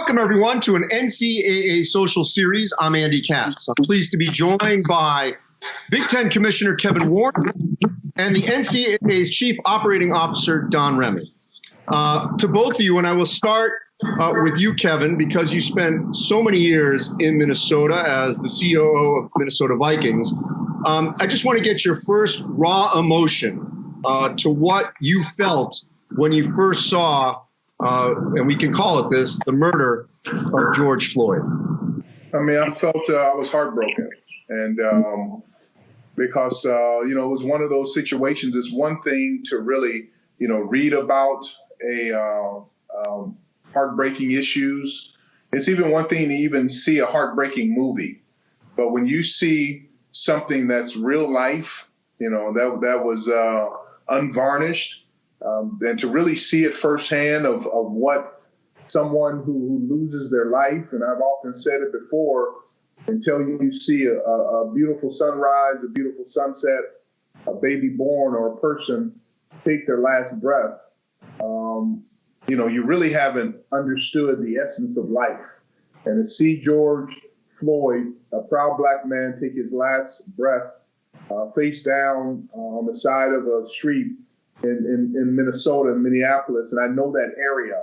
Welcome, everyone, to an NCAA social series. I'm Andy Katz. I'm pleased to be joined by Big Ten Commissioner Kevin Warren and the NCAA's Chief Operating Officer, Don Remy. To both of you, and I will start with you, Kevin, because you spent so many years in Minnesota as the COO of Minnesota Vikings. I just want to get your first raw emotion to what you felt when you first saw, and we can call it this, the murder of George Floyd. I mean, I felt I was heartbroken, and because it was one of those situations. It's one thing to really, read about heartbreaking issues. It's even one thing to even see a heartbreaking movie, but when you see something that's real life, that was unvarnished. And to really see it firsthand of what someone who loses their life, and I've often said it before, until you see a beautiful sunrise, a beautiful sunset, a baby born, or a person take their last breath, you really haven't understood the essence of life. And to see George Floyd, a proud black man, take his last breath face down on the side of a street in Minnesota, in Minneapolis, and I know that area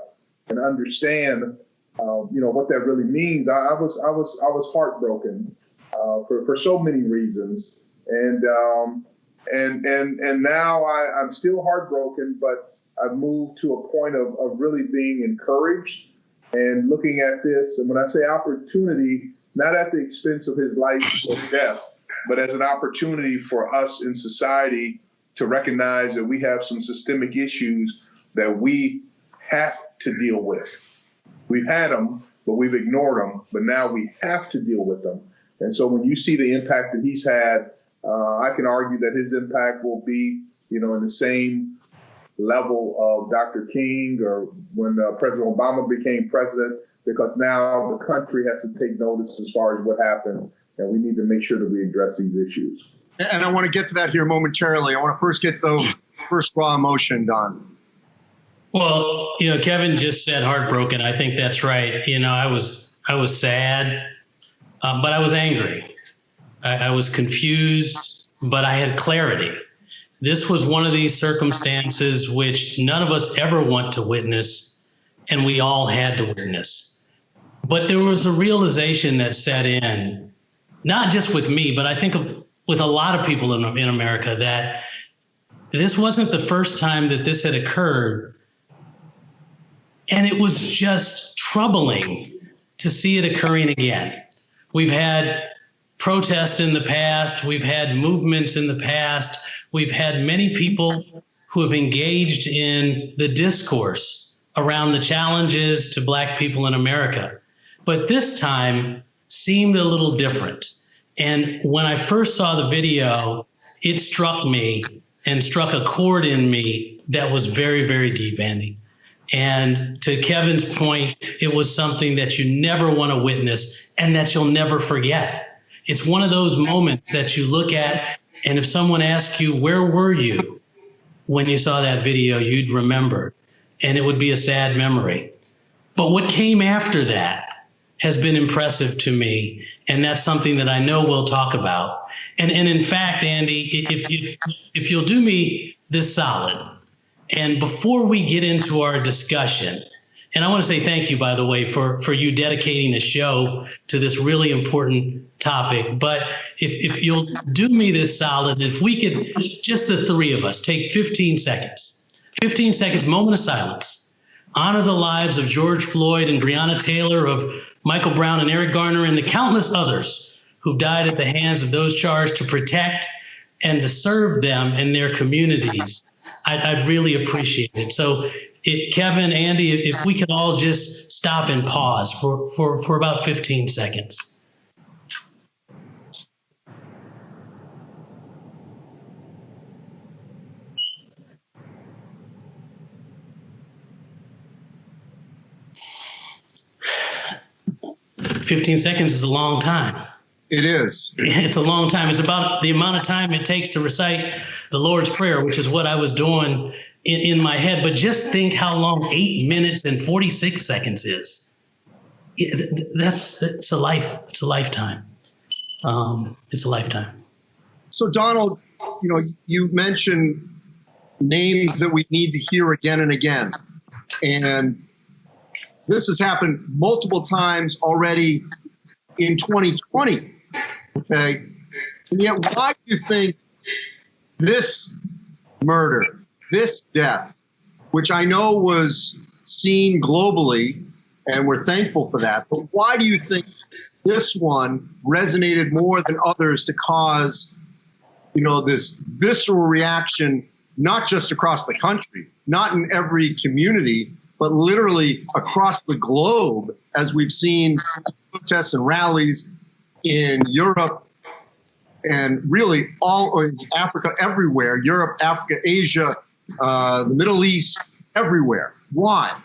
and understand, what that really means. I was heartbroken for so many reasons, and now I'm still heartbroken, but I've moved to a point of really being encouraged and looking at this. And when I say opportunity, not at the expense of his life or death, but as an opportunity for us in society to recognize that we have some systemic issues that we have to deal with. We've had them, but we've ignored them, but now we have to deal with them. And so when you see the impact that he's had, I can argue that his impact will be, in the same level of Dr. King or when President Obama became president, because now the country has to take notice as far as what happened, and we need to make sure that we address these issues. And I want to get to that here momentarily. I want to first get the first raw emotion done. Well, Kevin just said heartbroken. I think that's right. I was sad, but I was angry. I was confused, but I had clarity. This was one of these circumstances which none of us ever want to witness, and we all had to witness. But there was a realization that set in, not just with me, but I think with a lot of people in America, that this wasn't the first time that this had occurred. And it was just troubling to see it occurring again. We've had protests in the past. We've had movements in the past. We've had many people who have engaged in the discourse around the challenges to Black people in America. But this time seemed a little different. And when I first saw the video, it struck me and struck a chord in me that was very, very deep, Andy. And to Kevin's point, it was something that you never want to witness and that you'll never forget. It's one of those moments that you look at, and if someone asks you, where were you when you saw that video, you'd remember, and it would be a sad memory. But what came after that has been impressive to me, and that's something that I know we'll talk about. And in fact, Andy, if you'll do me this solid, and before we get into our discussion, and I want to say thank you, by the way, for you dedicating the show to this really important topic. But if you'll do me this solid, if we could, just the three of us, take 15 seconds, moment of silence, honor the lives of George Floyd and Breonna Taylor, of Michael Brown and Eric Garner, and the countless others who've died at the hands of those charged to protect and to serve them in their communities. I'd really appreciate it. So Kevin, Andy, if we could all just stop and pause for about 15 seconds. "15 seconds is a long time." It is. It's a long time. It's about the amount of time it takes to recite the Lord's Prayer, which is what I was doing in my head. But just think how long 8 minutes and 46 seconds is. It's a life. It's a lifetime. It's a lifetime. So, Donald, you mentioned names that we need to hear again and again. And this has happened multiple times already in 2020. Okay. And yet, why do you think this murder, this death, which I know was seen globally, and we're thankful for that, but why do you think this one resonated more than others to cause, this visceral reaction, not just across the country, not in every community, but literally across the globe, as we've seen protests and rallies in Europe and really all in Africa, everywhere, Europe, Africa, Asia, the Middle East, everywhere. Why?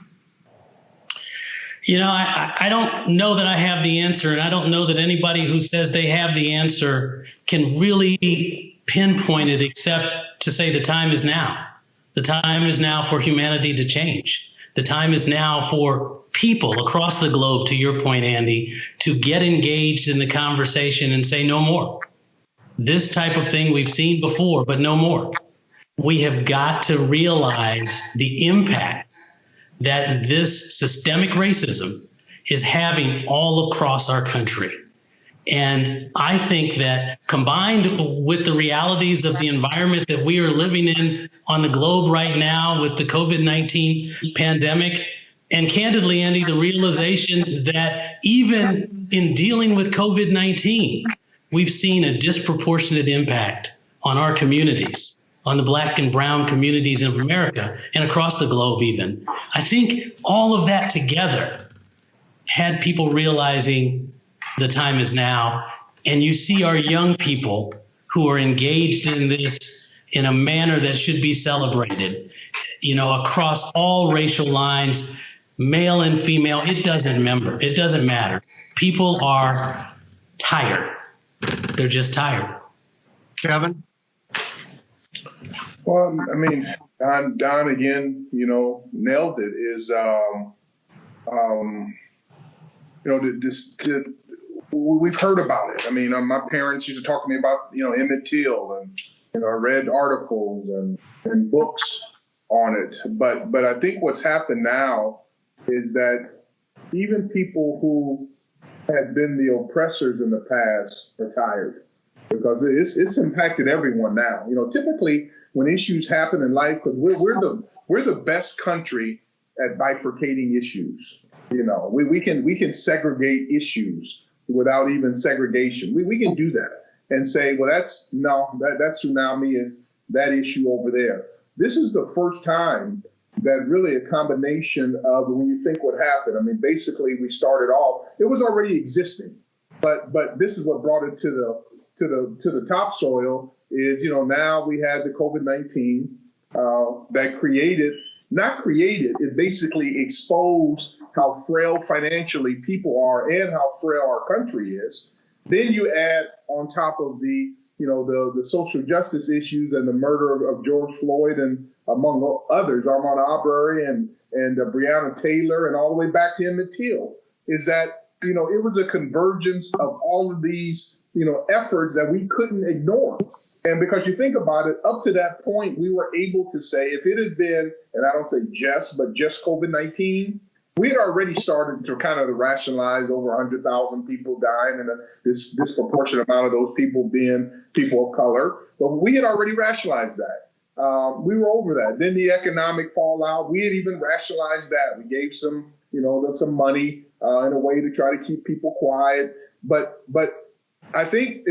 I don't know that I have the answer, and I don't know that anybody who says they have the answer can really pinpoint it, except to say the time is now. The time is now for humanity to change. The time is now for people across the globe, to your point, Andy, to get engaged in the conversation and say no more. This type of thing we've seen before, but no more. We have got to realize the impact that this systemic racism is having all across our country. And I think that combined with the realities of the environment that we are living in on the globe right now with the COVID-19 pandemic, and candidly, Andy, the realization that even in dealing with COVID-19, we've seen a disproportionate impact on our communities, on the Black and brown communities of America and across the globe even. I think all of that together had people realizing the time is now. And you see our young people who are engaged in this in a manner that should be celebrated, across all racial lines, male and female. It doesn't matter. People are tired. They're just tired. Kevin? Well, I mean, Don again, nailed it. We've heard about it. I mean, my parents used to talk to me about, Emmett Till, and I read articles and books on it. But I think what's happened now is that even people who had been the oppressors in the past are tired, because it's impacted everyone now. Typically when issues happen in life, because we're the best country at bifurcating issues. We can segregate issues without even segregation. We can do that and say, well, that's tsunami is that issue over there. This is the first time that really a combination of, when you think what happened, I mean, basically we started off, it was already existing, but this is what brought it to the topsoil is, now we had the COVID-19 that it basically exposed how frail financially people are and how frail our country is. Then you add on top of the social justice issues and the murder of George Floyd and among others, Ahmaud Arbery and Breonna Taylor and all the way back to Emmett Till, is that, it was a convergence of all of these, efforts that we couldn't ignore. And because you think about it, up to that point, we were able to say, if it had been, and I don't say just COVID-19, we had already started to kind of rationalize over 100,000 people dying and this disproportionate amount of those people being people of color. But we had already rationalized that. We were over that. Then the economic fallout, we had even rationalized that. We gave some money in a way to try to keep people quiet. But I think,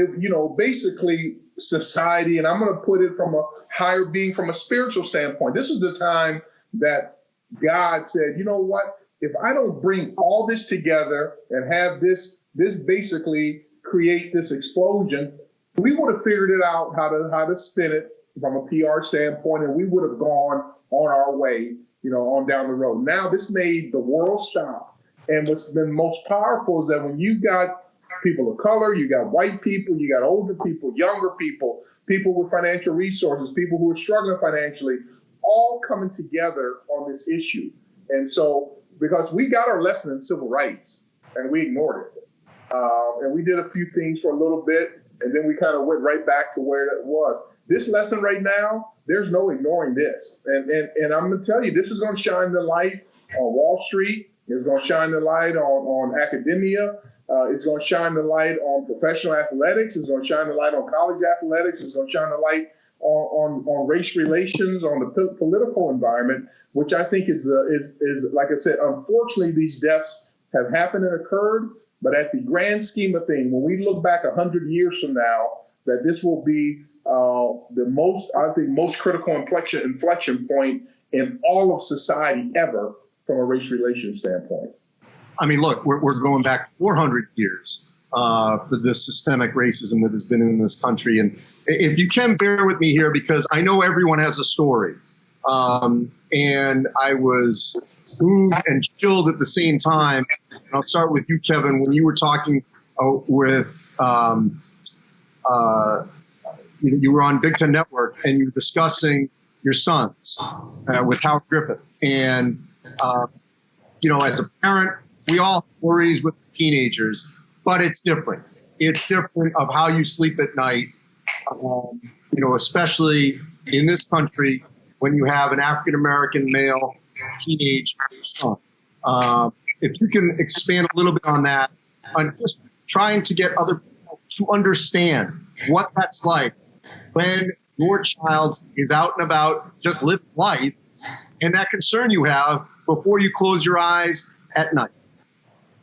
basically society, and I'm going to put it from a higher being, from a spiritual standpoint, this is the time that God said, you know what? If I don't bring all this together and have this basically create this explosion, we would have figured it out how to spin it from a PR standpoint, and we would have gone on our way, on down the road. Now this made the world stop. And what's been most powerful is that when you got people of color, you got white people, you got older people, younger people, people with financial resources, people who are struggling financially, all coming together on this issue. And so, because we got our lesson in civil rights, and we ignored it. And we did a few things for a little bit, and then we kind of went right back to where it was. This lesson right now, there's no ignoring this. And I'm going to tell you, this is going to shine the light on Wall Street. It's going to shine the light on academia. It's going to shine the light on professional athletics. It's going to shine the light on college athletics. It's going to shine the light on race relations, on the political environment, which I think is like I said, unfortunately, these deaths have happened and occurred. But at the grand scheme of things, when we look back 100 years from now, that this will be the most critical inflection point in all of society ever from a race relations standpoint. I mean, look, we're going back 400 years for this systemic racism that has been in this country. And if you can bear with me here, because I know everyone has a story. And I was moved and chilled at the same time. And I'll start with you, Kevin, when you were talking with, you were on Big Ten Network and you were discussing your sons with Howard Griffith. And, as a parent, we all have worries with teenagers, but it's different. It's different of how you sleep at night, especially in this country when you have an African-American male teenage son. If you can expand a little bit on that, on just trying to get other people to understand what that's like when your child is out and about, just living life, and that concern you have before you close your eyes at night.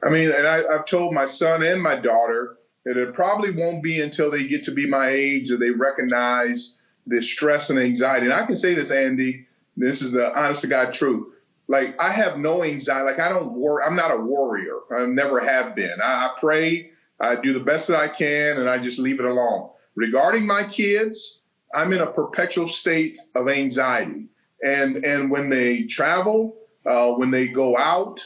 I mean, and I've told my son and my daughter that it probably won't be until they get to be my age that they recognize this stress and anxiety. And I can say this, Andy, this is the honest to God truth. Like, I have no anxiety. Like, I don't worry. I'm not a worrier. I never have been. I pray, I do the best that I can, and I just leave it alone. Regarding my kids, I'm in a perpetual state of anxiety. And when they travel, when they go out,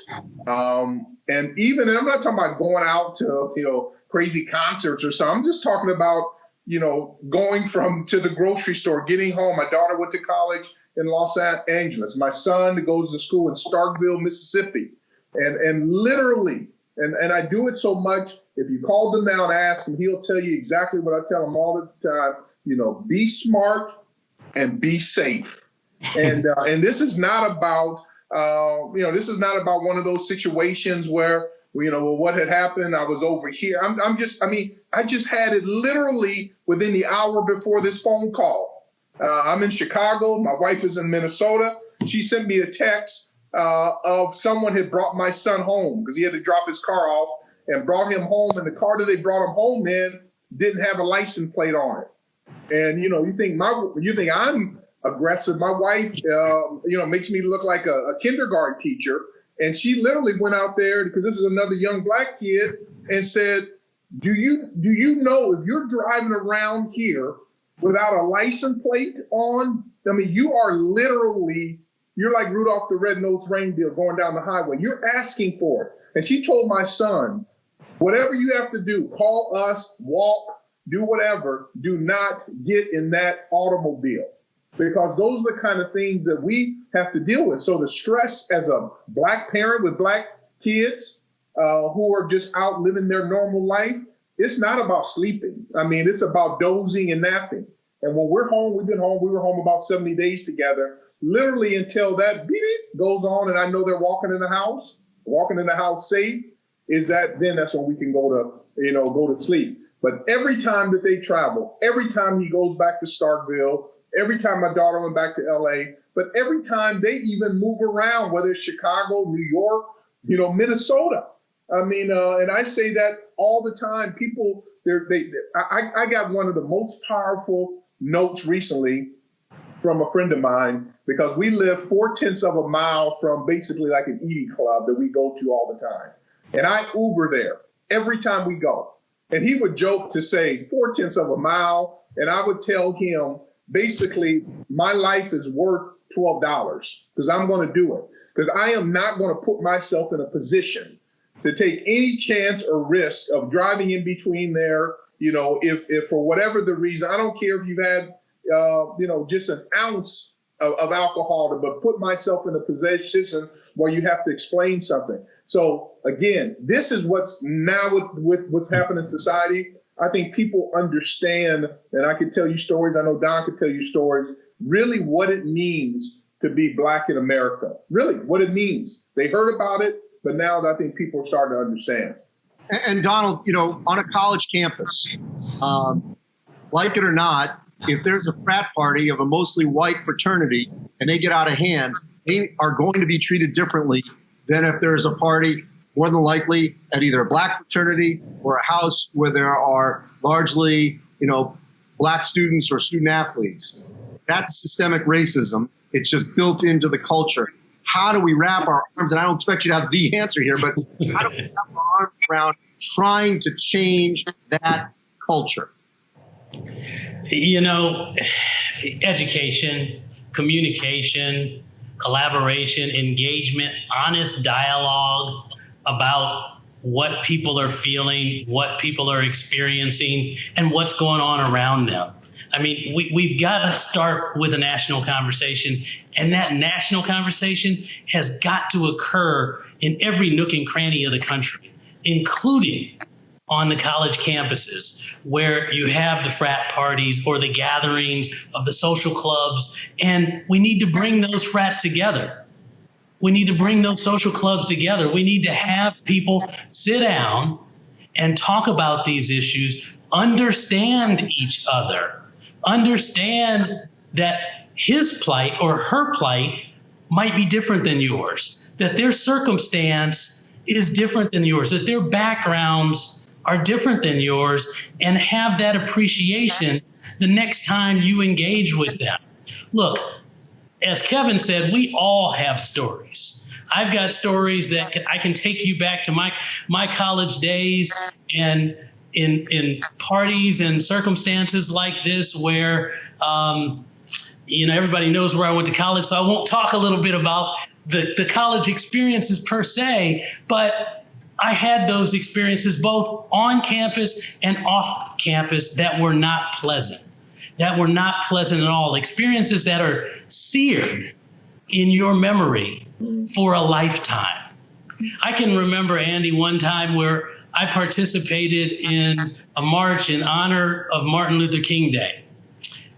and I'm not talking about going out to, crazy concerts or something. I'm just talking about, going to the grocery store, getting home. My daughter went to college in Los Angeles. My son goes to school in Starkville, Mississippi. And literally, and I do it so much, if you called him now and asked him, he'll tell you exactly what I tell him all the time, be smart and be safe. And this is not about, this is not about one of those situations where, what had happened, I was over here. I just had it literally within the hour before this phone call. I'm in Chicago. My wife is in Minnesota. She sent me a text of someone had brought my son home because he had to drop his car off and brought him home. And the car that they brought him home in didn't have a license plate on it. And, you think I'm aggressive. My wife, makes me look like a kindergarten teacher. And she literally went out there, because this is another young black kid, and said, do you know if you're driving around here without a license plate on, you're like Rudolph the Red-Nosed Reindeer going down the highway. You're asking for it. And she told my son, whatever you have to do, call us, walk, do whatever, do not get in that automobile. Because those are the kind of things that we have to deal with. So the stress as a black parent with black kids who are just out living their normal life, it's not about sleeping. It's about dozing and napping. And when we're home, we were home about 70 days together, literally until that beep goes on and I know they're walking in the house safe, that's when we can go to sleep. But every time that they travel, every time he goes back to Starkville, every time my daughter went back to LA, but every time they even move around, whether it's Chicago, New York, Minnesota. And I say that all the time. People, I got one of the most powerful notes recently from a friend of mine, because we live 4/10 of a mile from basically like an eating club that we go to all the time. And I Uber there every time we go. And he would joke to say 4/10 of a mile. And I would tell him, basically, my life is worth $12 because I'm going to do it. Because I am not going to put myself in a position to take any chance or risk of driving in between there. If for whatever the reason, I don't care if you've had, just an ounce of alcohol, but put myself in a position where you have to explain something. So again, this is what's now with what's happening in society. I think people understand, and I can tell you stories. I know Don could tell you stories, really what it means to be Black in America, really what it means. They heard about it, but now I think people are starting to understand. And Donald, on a college campus, like it or not, if there's a frat party of a mostly white fraternity and they get out of hand, they are going to be treated differently than if there's a party more than likely at either a Black fraternity or a house where there are largely, Black students or student athletes. That's systemic racism. It's just built into the culture. How do we wrap our arms, and I don't expect you to have the answer here, but how do we wrap our arms around trying to change that culture? Education, communication, collaboration, engagement, honest dialogue about what people are feeling, what people are experiencing, and what's going on around them. I mean, we've got to start with a national conversation, and that national conversation has got to occur in every nook and cranny of the country, including on the college campuses where you have the frat parties or the gatherings of the social clubs, and we need to bring those frats together. We need to bring those social clubs together. We need to have people sit down and talk about these issues, understand each other, understand that his plight or her plight might be different than yours, that their circumstance is different than yours, that their backgrounds are different than yours, and have that appreciation the next time you engage with them. Look, as Kevin said, we all have stories. I've got stories that I can take you back to my college days, and in parties and circumstances like this where, everybody knows where I went to college, so I won't talk a little bit about the college experiences per se, but I had those experiences both on campus and off campus that were not pleasant. That were not pleasant at all. Experiences that are seared in your memory for a lifetime. I can remember, Andy, one time where I participated in a march in honor of Martin Luther King Day.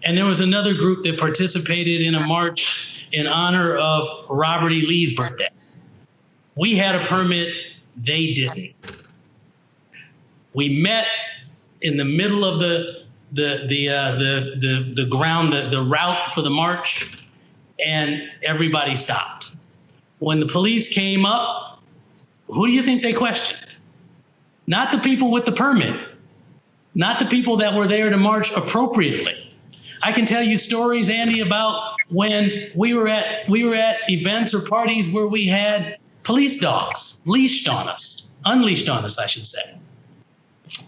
And there was another group that participated in a march in honor of Robert E. Lee's birthday. We had a permit, they didn't. We met in the middle of the ground, the route for the march, and everybody stopped. When the police came up, who do you think they questioned? Not the people with the permit, not the people that were there to march appropriately. I can tell you stories, Andy, about when we were at events or parties where we had police dogs unleashed on us, I should say.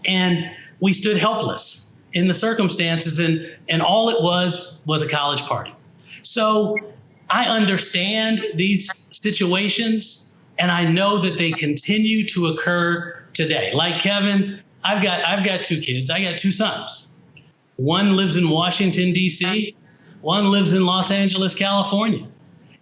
And we stood helpless in the circumstances, and all it was a college party. So I understand these situations, and I know that they continue to occur today. Like Kevin, I've got two kids. I got two sons. One lives in Washington, D.C. One lives in Los Angeles, California.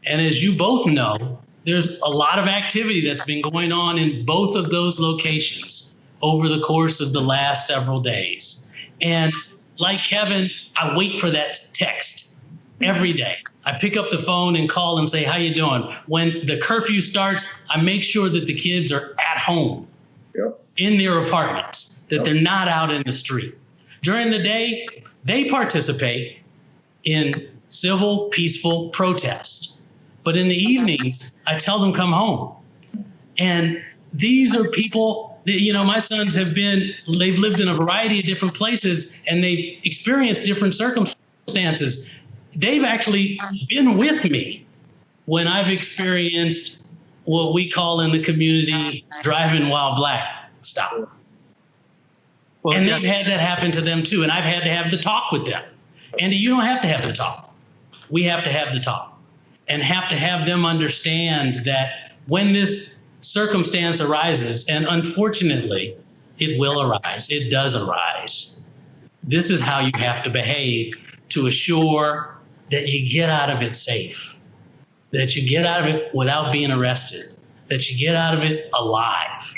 And as you both know, there's a lot of activity that's been going on in both of those locations over the course of the last several days. And like Kevin, I wait for that text every day. I pick up the phone and call and say, how you doing? When the curfew starts, I make sure that the kids are at home in their apartments, that they're not out in the street. During the day, they participate in civil, peaceful protest. But in the evenings, I tell them come home. And these are people that, my sons they've lived in a variety of different places, and they've experienced different circumstances. They've actually been with me when I've experienced what we call in the community driving while black stop. Well, and they've had that happen to them too. And I've had to have the talk with them. Andy, you don't have to have the talk. We have to have the talk, and have to have them understand that when this circumstance arises, and unfortunately it will arise, it does arise, this is how you have to behave to assure that you get out of it safe, that you get out of it without being arrested, that you get out of it alive.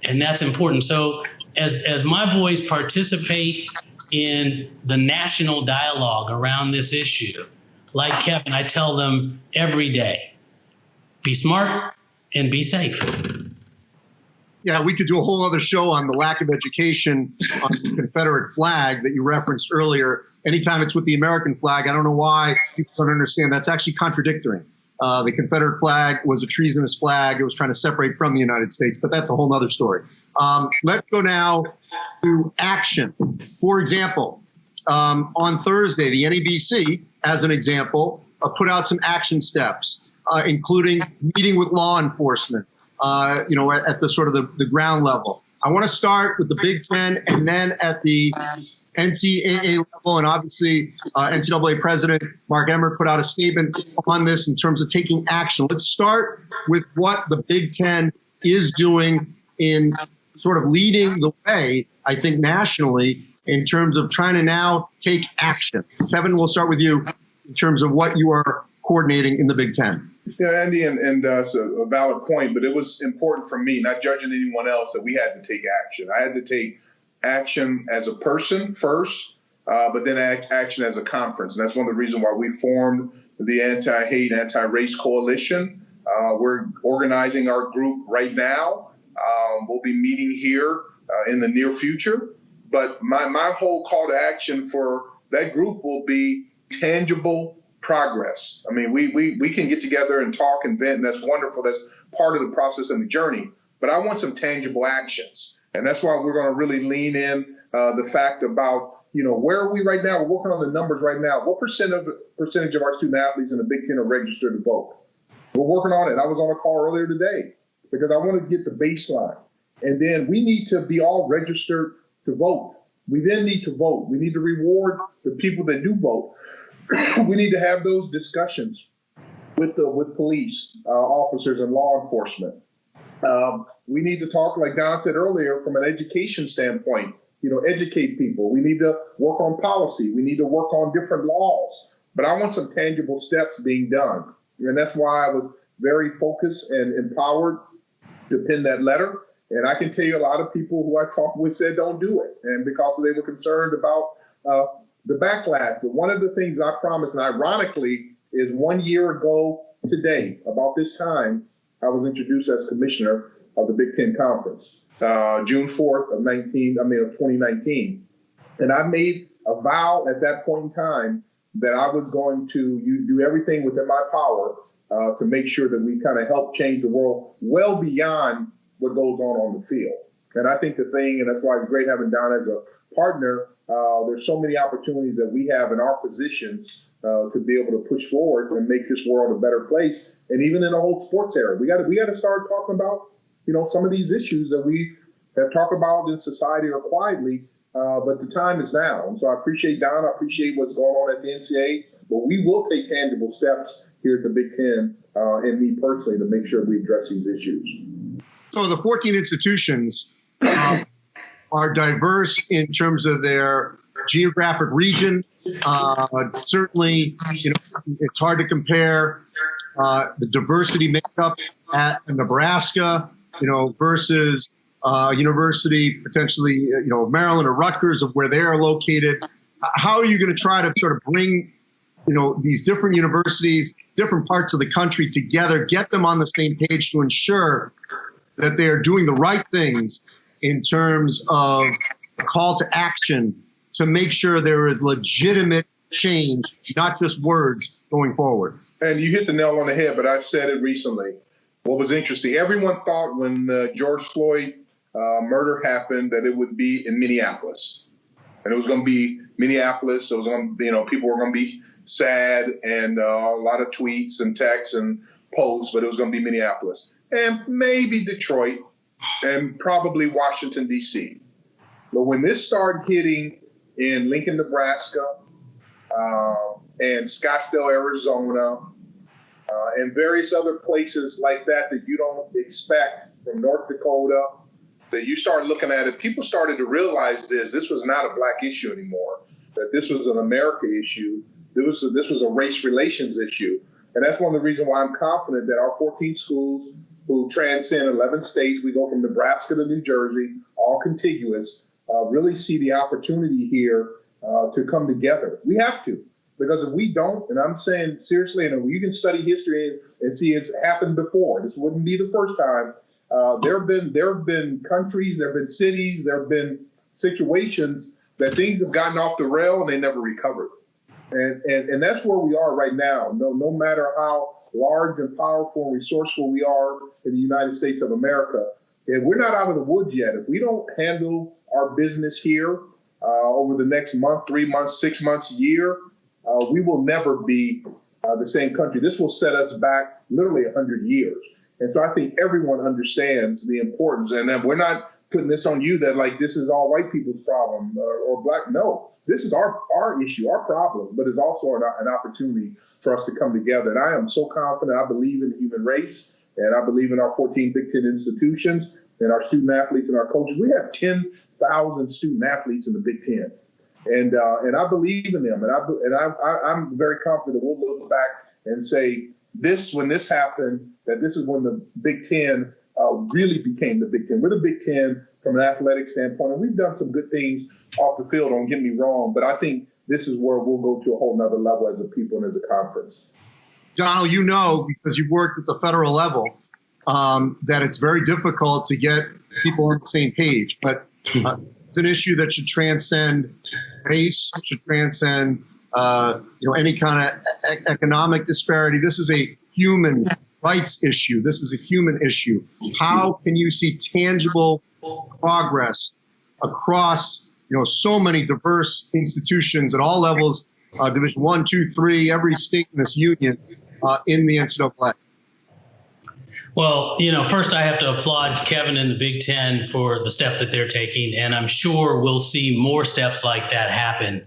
And that's important. So as my boys participate in the national dialogue around this issue, like Kevin, I tell them every day, be smart and be safe. Yeah, we could do a whole other show on the lack of education on the Confederate flag that you referenced earlier. Anytime it's with the American flag, I don't know why people don't understand. That's actually contradictory. The Confederate flag was a treasonous flag. It was trying to separate from the United States, but that's a whole other story. Let's go now to action. For example, on Thursday, the NEBC, as an example, put out some action steps, including meeting with law enforcement, at the sort of the ground level. I want to start with the Big Ten and then at the NCAA level, and obviously NCAA President Mark Emmert put out a statement on this in terms of taking action. Let's start with what the Big Ten is doing in sort of leading the way, I think, nationally in terms of trying to now take action. Kevin, we'll start with you in terms of what you are coordinating in the Big Ten. Yeah, Andy, and it's a valid point, but it was important for me, not judging anyone else, that we had to take action. I had to take action as a person first, but then action as a conference. And that's one of the reasons why we formed the Anti-Hate, Anti-Race Coalition. We're organizing our group right now. We'll be meeting here in the near future. But my whole call to action for that group will be tangible progress. I mean, we can get together and talk and vent, and that's wonderful. That's part of the process and the journey. But I want some tangible actions. And that's why we're going to really lean in the fact about, where are we right now? We're working on the numbers right now. What percentage of our student athletes in the Big Ten are registered to vote? We're working on it. I was on a call earlier today because I want to get the baseline. And then we need to be all registered to vote. We then need to vote. We need to reward the people that do vote. We need to have those discussions with police officers and law enforcement. We need to talk, like Don said earlier, from an education standpoint, educate people. We need to work on policy. We need to work on different laws. But I want some tangible steps being done. And that's why I was very focused and empowered to pen that letter. And I can tell you a lot of people who I talked with said don't do it. And because they were concerned about the backlash. But one of the things I promised, and ironically, is 1 year ago today, about this time, I was introduced as commissioner of the Big Ten Conference, June 4th of 2019. And I made a vow at that point in time that I was going to do everything within my power to make sure that we kind of help change the world well beyond what goes on the field. And I think the thing, and that's why it's great having Don as a partner, there's so many opportunities that we have in our positions to be able to push forward and make this world a better place. And even in the whole sports era, we got to start talking about, some of these issues that we have talked about in society or quietly, but the time is now. And so I appreciate Don, I appreciate what's going on at the NCAA, but we will take tangible steps here at the Big Ten and me personally to make sure we address these issues. So the 14 institutions are diverse in terms of their geographic region. Certainly, it's hard to compare the diversity makeup at Nebraska, versus university potentially, Maryland or Rutgers of where they are located. How are you going to try to sort of bring, these different universities, different parts of the country together, get them on the same page to ensure that they are doing the right things in terms of a call to action to make sure there is legitimate change, not just words going forward? And you hit the nail on the head, but I've said it recently. What was interesting, everyone thought when the George Floyd murder happened that it would be in Minneapolis. And it was going to be Minneapolis. It was going to, people were going to be sad and a lot of tweets and texts and posts, but it was going to be Minneapolis. And maybe Detroit and probably Washington, D.C. But when this started hitting in Lincoln, Nebraska, and Scottsdale, Arizona, and various other places like that you don't expect from North Dakota, that you start looking at it, people started to realize this was not a black issue anymore, that this was an America issue, This was a race relations issue. And that's one of the reasons why I'm confident that our 14 schools who transcend 11 states, we go from Nebraska to New Jersey, all contiguous, really see the opportunity here to come together. We have to, because if we don't, and I'm saying seriously, and you can study history and see it's happened before. This wouldn't be the first time. There have been countries, there have been cities, there have been situations that things have gotten off the rail and they never recovered. And that's where we are right now. No matter how large and powerful and resourceful we are in the United States of America, and we're not out of the woods yet. If we don't handle our business here over the next month, 3 months, 6 months, year, we will never be the same country. This will set us back literally 100 years. And so I think everyone understands the importance. And we're not putting this on you that like this is all white people's problem or black. No, this is our issue, our problem, but it's also an opportunity for us to come together. And I am so confident. I believe in the human race, and I believe in our 14 Big Ten institutions and our student athletes and our coaches. We have 10,000 student athletes in the Big Ten. And I believe in them. And I'm very confident that we'll look back and say when this happened, that this is when the Big Ten really became the Big Ten. We're the Big Ten from an athletic standpoint, and we've done some good things off the field, don't get me wrong, but I think this is where we'll go to a whole nother level as a people and as a conference. Donald, you know, because you've worked at the federal level, that it's very difficult to get people on the same page, but it's an issue that should transcend race, should transcend any kind of economic disparity. This is a human rights issue. This is a human issue. How can you see tangible progress across so many diverse institutions at all levels, Division 1, 2, 3, every state in this union in the NCAA? Well, first I have to applaud Kevin and the Big Ten for the step that they're taking, and I'm sure we'll see more steps like that happen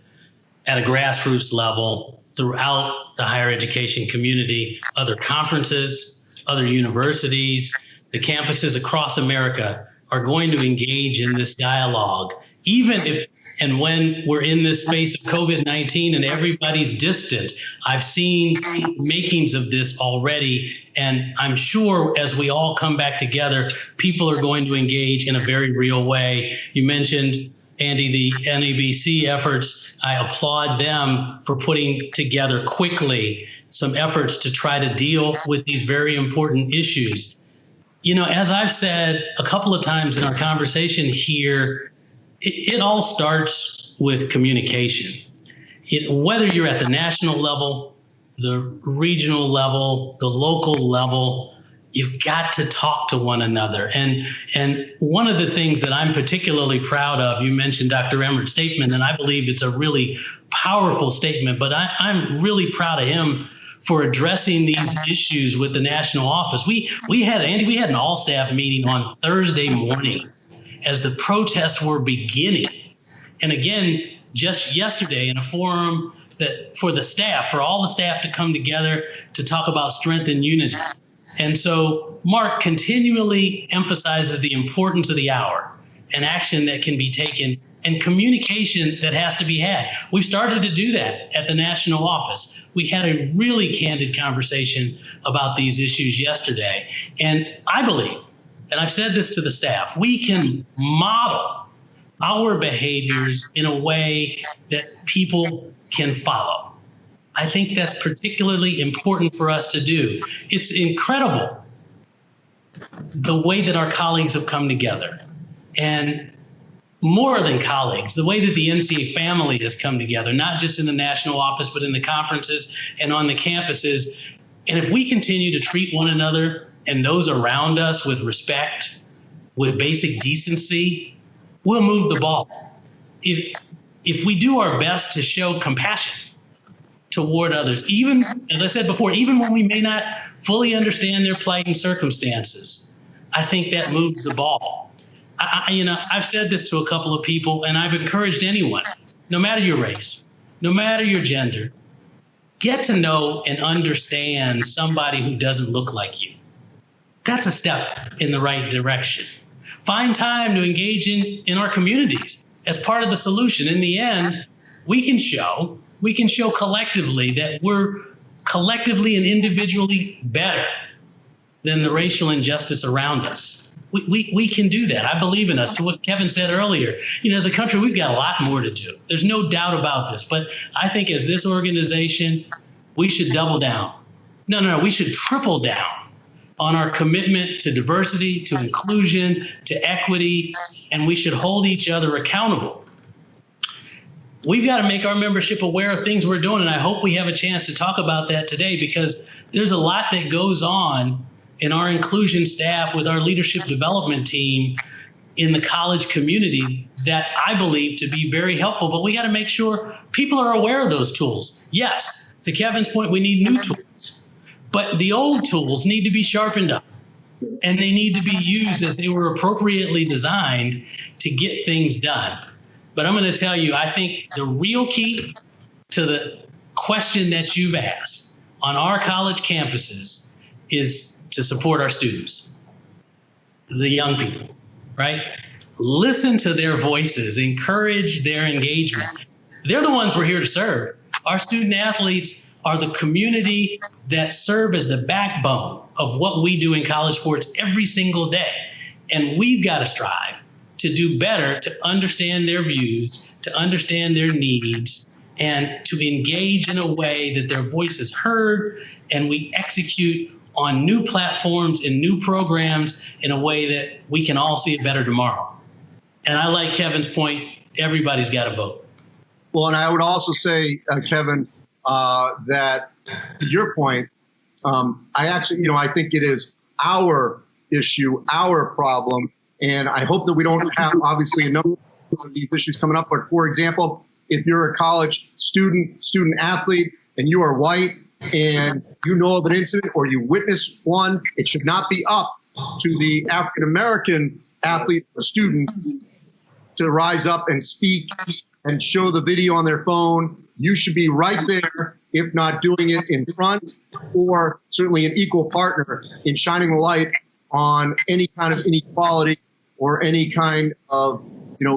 at a grassroots level throughout the higher education community, other conferences, other universities, the campuses across America are going to engage in this dialogue, even if and when we're in this space of COVID-19 and everybody's distant. I've seen makings of this already, and I'm sure as we all come back together, people are going to engage in a very real way. You mentioned, Andy, the NABC efforts. I applaud them for putting together quickly some efforts to try to deal with these very important issues. As I've said a couple of times in our conversation here, it all starts with communication. Whether you're at the national level, the regional level, the local level, you've got to talk to one another. And one of the things that I'm particularly proud of, you mentioned Dr. Emmert's statement, and I believe it's a really powerful statement, but I'm really proud of him for addressing these issues with the national office. We had an all-staff meeting on Thursday morning as the protests were beginning. And again, just yesterday in a forum that for all the staff to come together to talk about strength and unity. And so Mark continually emphasizes the importance of the hour and action that can be taken and communication that has to be had. We've started to do that at the national office. We had a really candid conversation about these issues yesterday. And I believe, and I've said this to the staff, we can model our behaviors in a way that people can follow. I think that's particularly important for us to do. It's incredible the way that our colleagues have come together. And more than colleagues, the way that the NCAA family has come together, not just in the national office, but in the conferences and on the campuses. And if we continue to treat one another and those around us with respect, with basic decency, we'll move the ball. If we do our best to show compassion toward others, even, as I said before, even when we may not fully understand their plight and circumstances, I think that moves the ball. I've said this to a couple of people, and I've encouraged anyone, no matter your race, no matter your gender, get to know and understand somebody who doesn't look like you. That's a step in the right direction. Find time to engage in our communities as part of the solution. In the end, we can show collectively that we're collectively and individually better than the racial injustice around us. We can do that. I believe in us. To what Kevin said earlier, as a country, we've got a lot more to do. There's no doubt about this. But I think as this organization, we should double down. No, we should triple down on our commitment to diversity, to inclusion, to equity, and we should hold each other accountable. We've got to make our membership aware of things we're doing, and I hope we have a chance to talk about that today, because there's a lot that goes on in our inclusion staff with our leadership development team in the college community that I believe to be very helpful. But we got to make sure people are aware of those tools. Yes, to Kevin's point, we need new tools, but the old tools need to be sharpened up, and they need to be used as they were appropriately designed to get things done. But I'm going to tell you, I think the real key to the question that you've asked on our college campuses is to support our students, the young people, right? Listen to their voices, encourage their engagement. They're the ones we're here to serve. Our student athletes are the community that serve as the backbone of what we do in college sports every single day. And we've got to strive to do better, to understand their views, to understand their needs, and to engage in a way that their voice is heard, and we execute on new platforms and new programs in a way that we can all see it better tomorrow. And I like Kevin's point, everybody's got to vote. Well, and I would also say, Kevin, that to your point, I think it is our issue, our problem. And I hope that we don't have, obviously, a number of these issues coming up. But for example, if you're a college student athlete, and you are white, and you know of an incident or you witnessed one, it should not be up to the African-American athlete or student to rise up and speak and show the video on their phone. You should be right there, if not doing it in front, or certainly an equal partner in shining the light on any kind of inequality or any kind of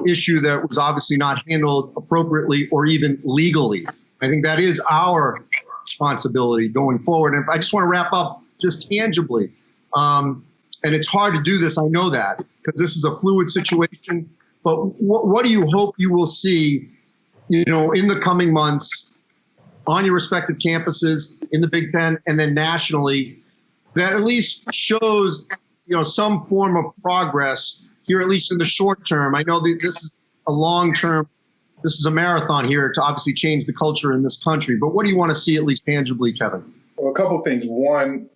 issue that was obviously not handled appropriately or even legally. I think that is our responsibility going forward. And I just want to wrap up just tangibly. And it's hard to do this, I know that, because this is a fluid situation. But what do you hope you will see, in the coming months on your respective campuses in the Big Ten and then nationally, that at least shows, some form of progress here, at least in the short term? I know that this is a long term. This is a marathon here to obviously change the culture in this country. But what do you want to see, at least tangibly, Kevin? Well, a couple of things. One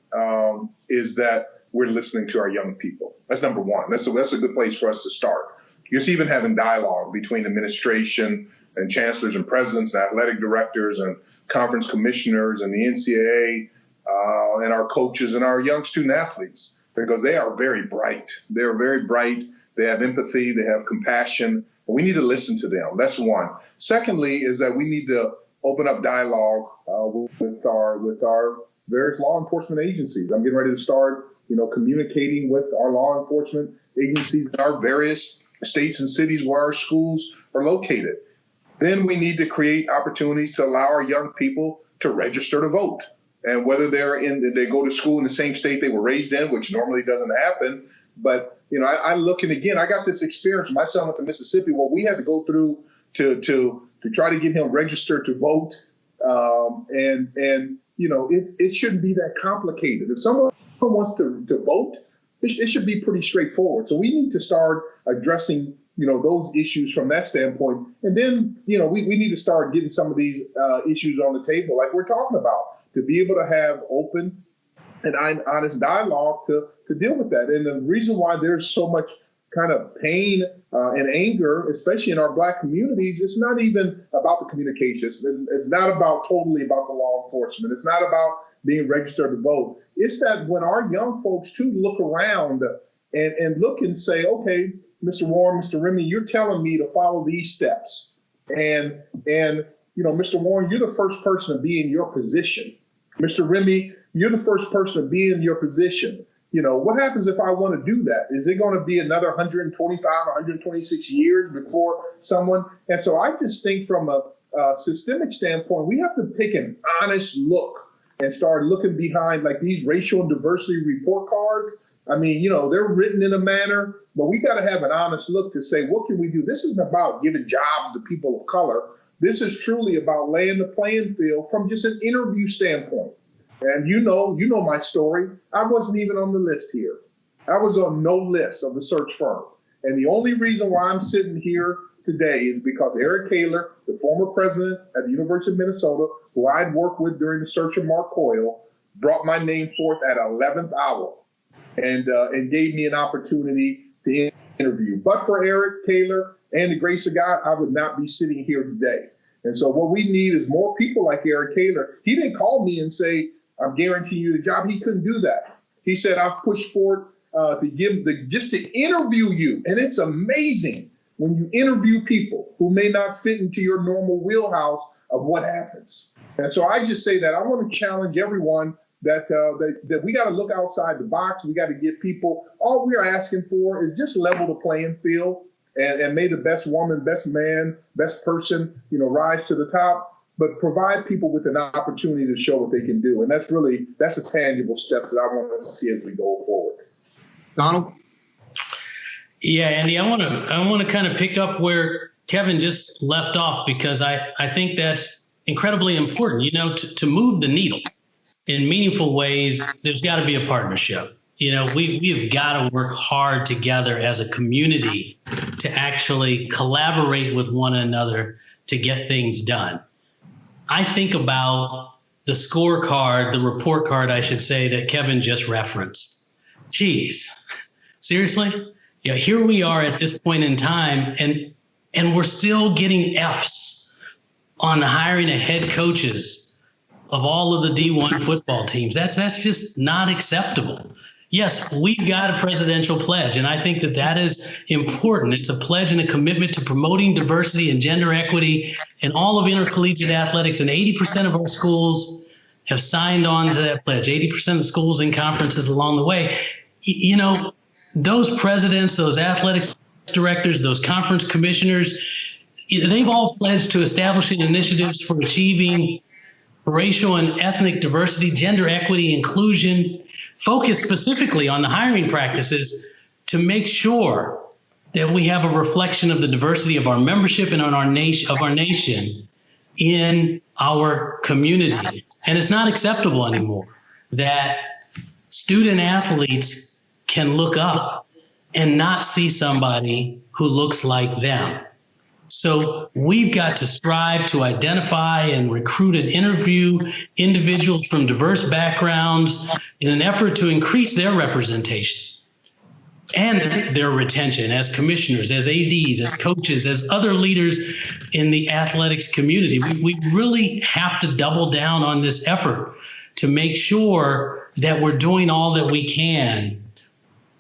is that we're listening to our young people. That's number one. That's a good place for us to start. Just even having dialogue between administration and chancellors and presidents and athletic directors and conference commissioners and the NCAA and our coaches and our young student athletes, because they are very bright. They're very bright. They have empathy. They have compassion. We need to listen to them. That's one. Secondly, is that we need to open up dialogue with our various law enforcement agencies. I'm getting ready to start, communicating with our law enforcement agencies in our various states and cities where our schools are located. Then we need to create opportunities to allow our young people to register to vote. And whether they go to school in the same state they were raised in, which normally doesn't happen. But, I look, and again, I got this experience. My son went to Mississippi. What we had to go through to try to get him registered to vote. It shouldn't be that complicated. If someone wants to vote, it should be pretty straightforward. So we need to start addressing, those issues from that standpoint. And then, we need to start getting some of these issues on the table, like we're talking about, to be able to have open and honest dialogue to deal with that. And the reason why there's so much kind of pain and anger, especially in our Black communities, it's not even about the communications. It's not totally about the law enforcement. It's not about being registered to vote. It's that when our young folks too look around and look and say, okay, Mr. Warren, Mr. Remy, you're telling me to follow these steps. And Mr. Warren, you're the first person to be in your position. Mr. Remy, you're the first person to be in your position. What happens if I want to do that? Is it going to be another 125 or 126 years before someone? And so I just think from a systemic standpoint, we have to take an honest look and start looking behind like these racial and diversity report cards. I mean, they're written in a manner, but we got to have an honest look to say, what can we do? This isn't about giving jobs to people of color. This is truly about laying the playing field from just an interview standpoint. And you know my story. I wasn't even on the list here. I was on no list of the search firm. And the only reason why I'm sitting here today is because Eric Kaler, the former president at the University of Minnesota, who I'd worked with during the search of Mark Coyle, brought my name forth at 11th hour and gave me an opportunity to interview. But for Eric Kaler and the grace of God, I would not be sitting here today. And so what we need is more people like Eric Kaler. He didn't call me and say, I'm guaranteeing you the job. He couldn't do that. He said, I've pushed forward just to interview you. And it's amazing when you interview people who may not fit into your normal wheelhouse of what happens. And so I just say that I want to challenge everyone that we got to look outside the box. We got to get people. All we're asking for is just level the playing field and may the best woman, best man, best person, rise to the top, but provide people with an opportunity to show what they can do. And that's a tangible step that I want to see as we go forward. Donald? Yeah, Andy, I want to kind of pick up where Kevin just left off, because I think that's incredibly important. To move the needle in meaningful ways, there's got to be a partnership. We've got to work hard together as a community to actually collaborate with one another to get things done. I think about the scorecard, the report card, I should say, that Kevin just referenced. Geez, seriously? Here we are at this point in time, and we're still getting Fs on hiring of head coaches of all of the D1 football teams. That's just not acceptable. Yes, we've got a presidential pledge, and I think that is important. It's a pledge and a commitment to promoting diversity and gender equity in all of intercollegiate athletics, and 80% of our schools have signed on to that pledge, 80% of schools and conferences along the way. Those presidents, those athletics directors, those conference commissioners, they've all pledged to establishing initiatives for achieving racial and ethnic diversity, gender equity, inclusion, focus specifically on the hiring practices to make sure that we have a reflection of the diversity of our membership and on our nation in our community. And it's not acceptable anymore that student athletes can look up and not see somebody who looks like them. So we've got to strive to identify and recruit and interview individuals from diverse backgrounds in an effort to increase their representation and their retention as commissioners, as ADs, as coaches, as other leaders in the athletics community. We really have to double down on this effort to make sure that we're doing all that we can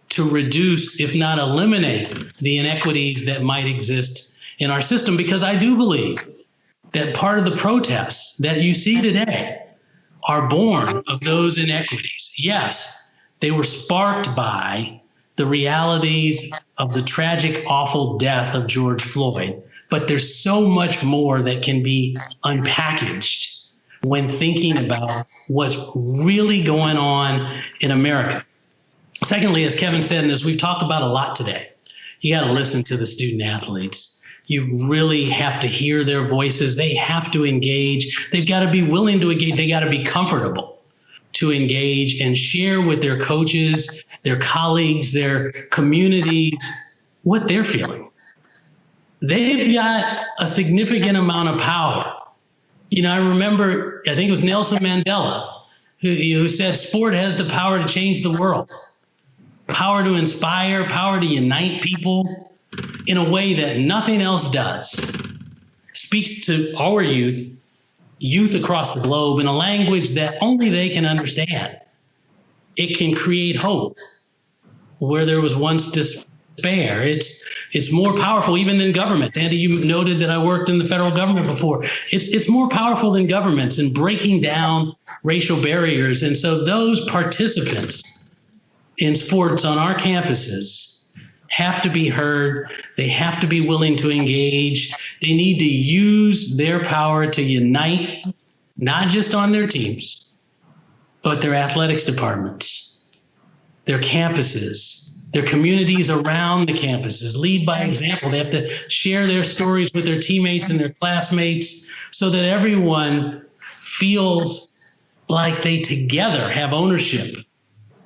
to reduce, if not eliminate, the inequities that might exist in our system, because I do believe that part of the protests that you see today are born of those inequities. Yes, they were sparked by the realities of the tragic, awful death of George Floyd, but there's so much more that can be unpackaged when thinking about what's really going on in America. Secondly, as Kevin said, and as we've talked about a lot today, you got to listen to the student athletes. You really have to hear their voices. They have to engage. They've got to be willing to engage. They got to be comfortable to engage and share with their coaches, their colleagues, their communities, what they're feeling. They've got a significant amount of power. I remember, I think it was Nelson Mandela who said sport has the power to change the world, power to inspire, power to unite people in a way that nothing else does. Speaks to our youth across the globe in a language that only they can understand. It can create hope where there was once despair. It's more powerful even than governments. Andy, you noted that I worked in the federal government before. It's more powerful than governments in breaking down racial barriers. And so those participants in sports on our campuses have to be heard. They have to be willing to engage. They need to use their power to unite, not just on their teams, but their athletics departments, their campuses, their communities around the campuses. Lead by example. They have to share their stories with their teammates and their classmates so that everyone feels like they together have ownership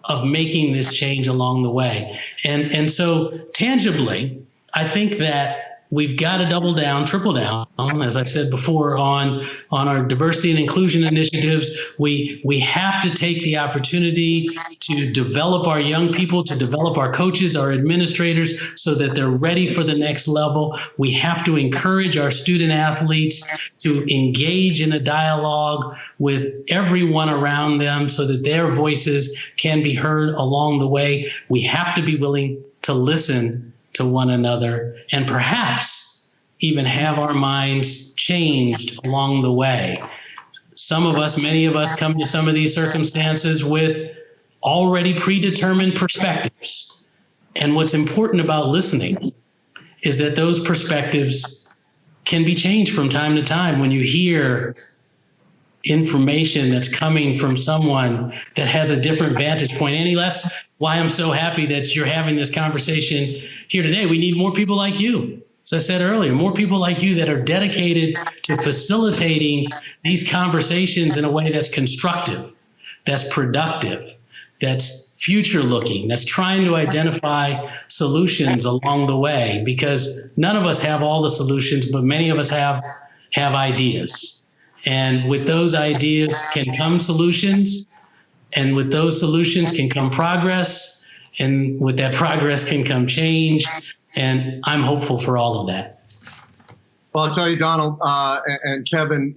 of making this change along the way. And so tangibly, I think that we've got to double down, triple down, as I said before, on our diversity and inclusion initiatives. We have to take the opportunity to develop our young people, to develop our coaches, our administrators, so that they're ready for the next level. We have to encourage our student athletes to engage in a dialogue with everyone around them so that their voices can be heard along the way. We have to be willing to listen to one another, and perhaps even have our minds changed along the way. Some of us, many of us, come to some of these circumstances with already predetermined perspectives. And what's important about listening is that those perspectives can be changed from time to time when you hear information that's coming from someone that has a different vantage point. Any less why I'm so happy that you're having this conversation here today. We need more people like you. As I said earlier, more people like you that are dedicated to facilitating these conversations in a way that's constructive, that's productive, that's future looking, that's trying to identify solutions along the way, because none of us have all the solutions, but many of us have ideas. And with those ideas can come solutions, and with those solutions can come progress, and with that progress can come change. And I'm hopeful for all of that. Well, I'll tell you, Donald and Kevin,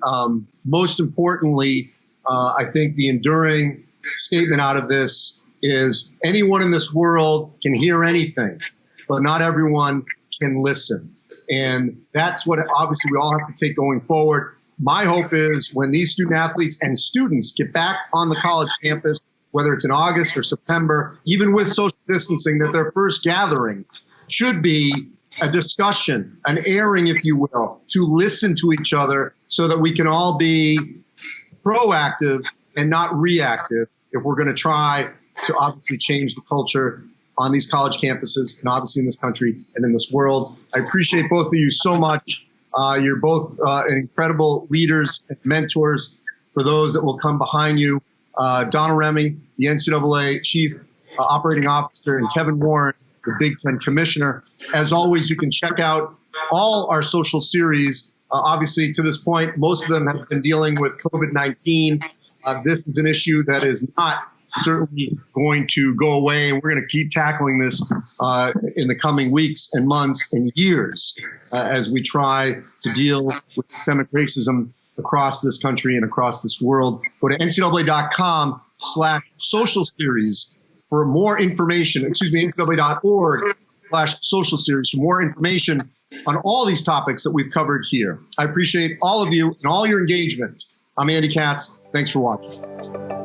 most importantly, I think the enduring statement out of this is anyone in this world can hear anything, but not everyone can listen. And that's what obviously we all have to take going forward. My hope is when these student athletes and students get back on the college campus, whether it's in August or September, even with social distancing, that their first gathering should be a discussion, an airing, if you will, to listen to each other so that we can all be proactive and not reactive if we're going to try to obviously change the culture on these college campuses and obviously in this country and in this world. I appreciate both of you so much. You're both incredible leaders and mentors for those that will come behind you. Donald Remy, the NCAA Chief Operating Officer, and Kevin Warren, the Big Ten Commissioner. As always, you can check out all our social series. Obviously, to this point, most of them have been dealing with COVID-19. This is an issue that is not certainly going to go away, and we're going to keep tackling this in the coming weeks and months and years as we try to deal with systemic racism across this country and across this world. Go to ncaa.com/social series for more information. ncaa.org/social series for more information on all these topics that we've covered here. I appreciate all of you and all your engagement. I'm Andy Katz. Thanks for watching.